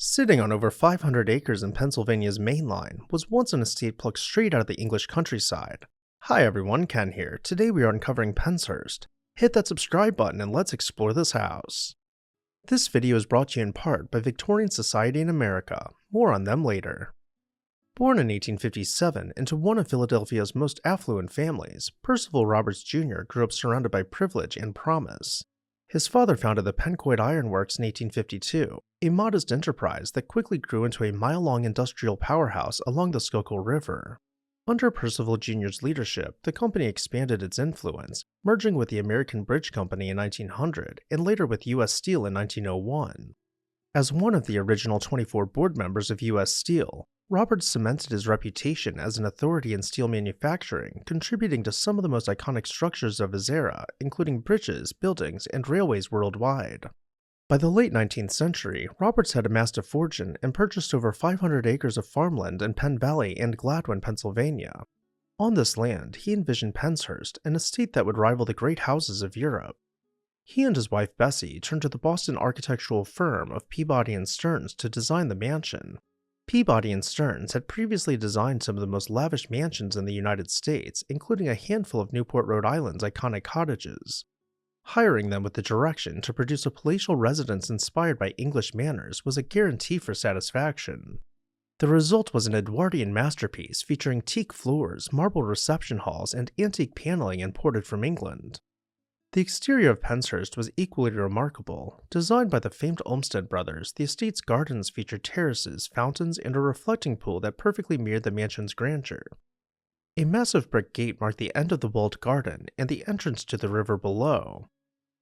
Sitting on over 500 acres in Pennsylvania's Main Line was once an estate plucked straight out of the English countryside. Hi everyone, Ken here. Today we are uncovering Penshurst. Hit that subscribe button and let's explore this house. This video is brought to you in part by Victorian Society in America. More on them later. Born in 1857 into one of Philadelphia's most affluent families, Percival Roberts Jr. grew up surrounded by privilege and promise. His father founded the Penshurst Iron Works in 1852, a modest enterprise that quickly grew into a mile-long industrial powerhouse along the Schuylkill River. Under Percival Jr.'s leadership, the company expanded its influence, merging with the American Bridge Company in 1900 and later with U.S. Steel in 1901. As one of the original 24 board members of U.S. Steel, Roberts cemented his reputation as an authority in steel manufacturing, contributing to some of the most iconic structures of his era, including bridges, buildings, and railways worldwide. By the late 19th century, Roberts had amassed a fortune and purchased over 500 acres of farmland in Penn Valley and Gladwin, Pennsylvania. On this land, he envisioned Penshurst, an estate that would rival the great houses of Europe. He and his wife Bessie turned to the Boston architectural firm of Peabody and Stearns to design the mansion. Peabody and Stearns had previously designed some of the most lavish mansions in the United States, including a handful of Newport, Rhode Island's iconic cottages. Hiring them with the direction to produce a palatial residence inspired by English manners was a guarantee for satisfaction. The result was an Edwardian masterpiece featuring teak floors, marble reception halls, and antique paneling imported from England. The exterior of Penshurst was equally remarkable. Designed by the famed Olmsted brothers, the estate's gardens featured terraces, fountains, and a reflecting pool that perfectly mirrored the mansion's grandeur. A massive brick gate marked the end of the walled garden and the entrance to the river below.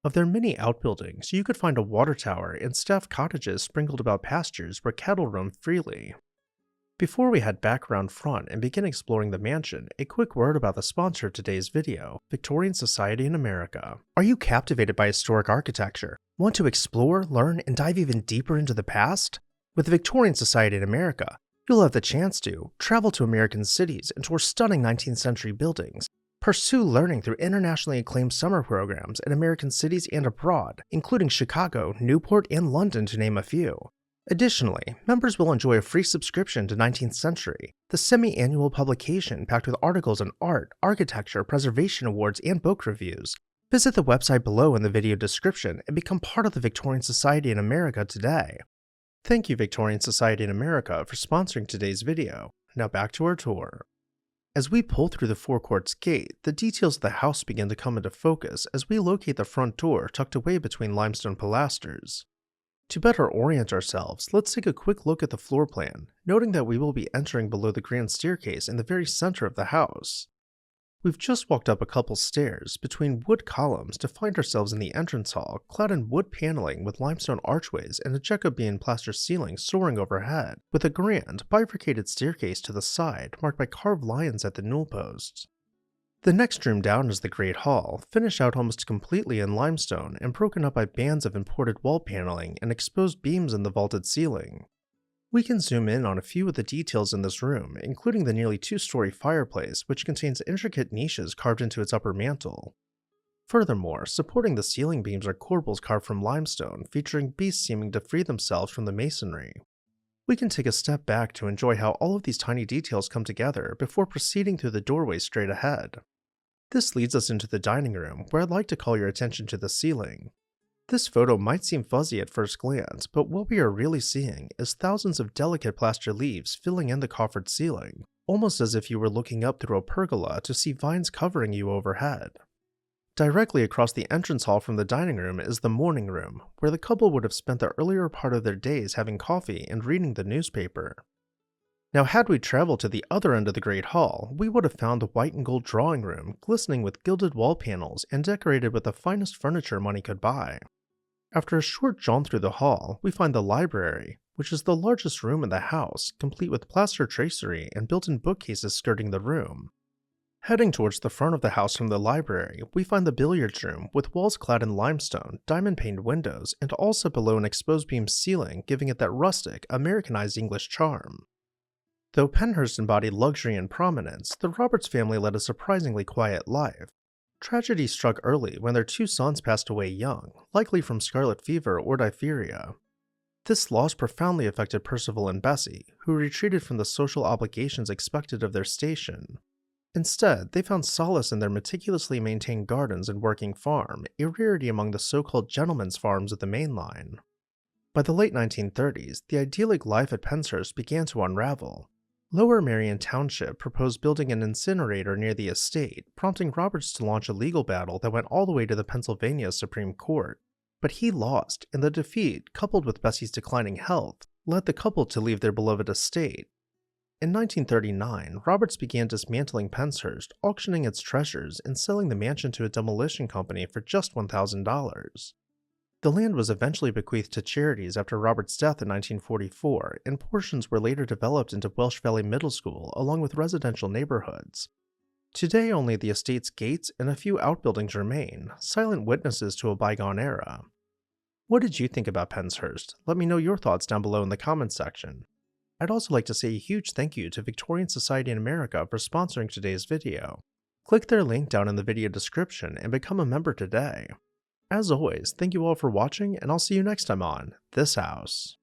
Of their many outbuildings, you could find a water tower and staff cottages sprinkled about pastures where cattle roamed freely. Before we head back around front and begin exploring the mansion, a quick word about the sponsor of today's video, Victorian Society in America. Are you captivated by historic architecture? Want to explore, learn, and dive even deeper into the past? With the Victorian Society in America, you'll have the chance to travel to American cities and tour stunning 19th century buildings, pursue learning through internationally acclaimed summer programs in American cities and abroad, including Chicago, Newport, and London to name a few. Additionally, members will enjoy a free subscription to 19th Century, the semi-annual publication packed with articles on art, architecture, preservation awards, and book reviews. Visit the website below in the video description and become part of the Victorian Society in America today. Thank you, Victorian Society in America, for sponsoring today's video. Now back to our tour. As we pull through the forecourt's gate, the details of the house begin to come into focus as we locate the front door tucked away between limestone pilasters. To better orient ourselves, let's take a quick look at the floor plan, noting that we will be entering below the grand staircase in the very center of the house. We've just walked up a couple stairs between wood columns to find ourselves in the entrance hall, clad in wood paneling with limestone archways and a Jacobean plaster ceiling soaring overhead, with a grand, bifurcated staircase to the side marked by carved lions at the newel posts. The next room down is the Great Hall, finished out almost completely in limestone and broken up by bands of imported wall paneling and exposed beams in the vaulted ceiling. We can zoom in on a few of the details in this room, including the nearly 2-story fireplace, which contains intricate niches carved into its upper mantel. Furthermore, supporting the ceiling beams are corbels carved from limestone, featuring beasts seeming to free themselves from the masonry. We can take a step back to enjoy how all of these tiny details come together before proceeding through the doorway straight ahead. This leads us into the dining room, where I'd like to call your attention to the ceiling. This photo might seem fuzzy at first glance, but what we are really seeing is thousands of delicate plaster leaves filling in the coffered ceiling, almost as if you were looking up through a pergola to see vines covering you overhead. Directly across the entrance hall from the dining room is the morning room, where the couple would have spent the earlier part of their days having coffee and reading the newspaper. Now, had we traveled to the other end of the Great Hall, we would have found the white and gold drawing room glistening with gilded wall panels and decorated with the finest furniture money could buy. After a short jaunt through the hall, we find the library, which is the largest room in the house, complete with plaster tracery and built-in bookcases skirting the room. Heading towards the front of the house from the library, we find the billiards room with walls clad in limestone, diamond-paned windows, and also below an exposed beam ceiling, giving it that rustic, Americanized English charm. Though Penshurst embodied luxury and prominence, the Roberts family led a surprisingly quiet life. Tragedy struck early when their 2 sons passed away young, likely from scarlet fever or diphtheria. This loss profoundly affected Percival and Bessie, who retreated from the social obligations expected of their station. Instead, they found solace in their meticulously maintained gardens and working farm, a rarity among the so-called gentlemen's farms of the main line. By the late 1930s, the idyllic life at Penshurst began to unravel. Lower Merion Township proposed building an incinerator near the estate, prompting Roberts to launch a legal battle that went all the way to the Pennsylvania Supreme Court. But he lost, and the defeat, coupled with Bessie's declining health, led the couple to leave their beloved estate. In 1939, Roberts began dismantling Penshurst, auctioning its treasures, and selling the mansion to a demolition company for just $1,000. The land was eventually bequeathed to charities after Roberts' death in 1944, and portions were later developed into Welsh Valley Middle School along with residential neighborhoods. Today, only the estate's gates and a few outbuildings remain, silent witnesses to a bygone era. What did you think about Penshurst? Let me know your thoughts down below in the comments section. I'd also like to say a huge thank you to Victorian Society in America for sponsoring today's video. Click their link down in the video description and become a member today. As always, thank you all for watching, and I'll see you next time on This House.